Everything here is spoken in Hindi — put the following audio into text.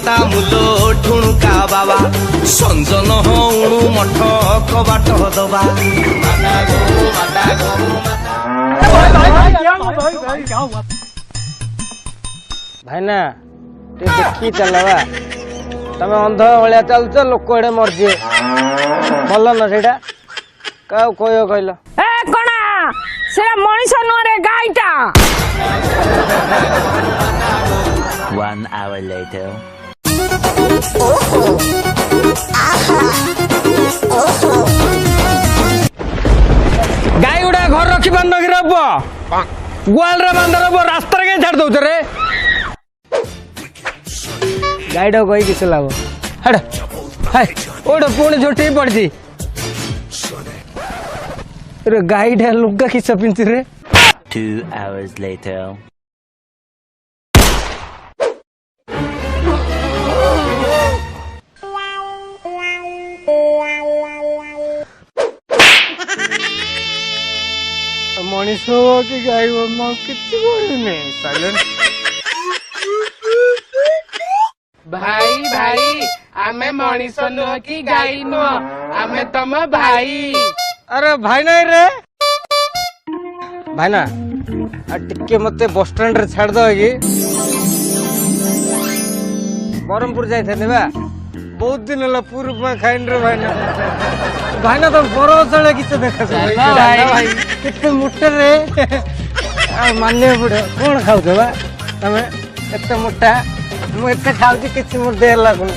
माता मुलो ठुणुका बाबा संजन हणु मठ कबाट दबा माता गो माता गो भाईना टे देखी चलवा तमे अंध भलिया चलछ लोक एडे मरजे भल न सेटा का कोयो कहलो ए कोना सेरा मଣିଷ नरे गाईटा 1 hour later. गाई उड़ा घर रखी बंद की रब गुआल रे बंद रब रास्ता रे छाड़ दउछ रे गाईडा कहि किछ लाभ हड हाय ओड पुणी झोटी पड़जी रे गाईडा लुगा किछ पिंच रे 2 hours later. मनीष हो कि गाई हो म किछि बोलने साइलेंट भाई भाई आमे मनीष नुह कि गाई नुह आमे तम भाई। अरे भाई नहीं रे भाई ना टिके मते बस स्टैंड रे छाड़ दो कि बरमपुर जाई थे बा बहुत दिन होला पूर्व में खाइन रे भाई ना तो बरो चले किछ देखा भाई कितने मोटे रे मान्य पड़े कौन खाऊ बा तमे एते मोटा मु एते खाऊ किछ मोर देर लागुन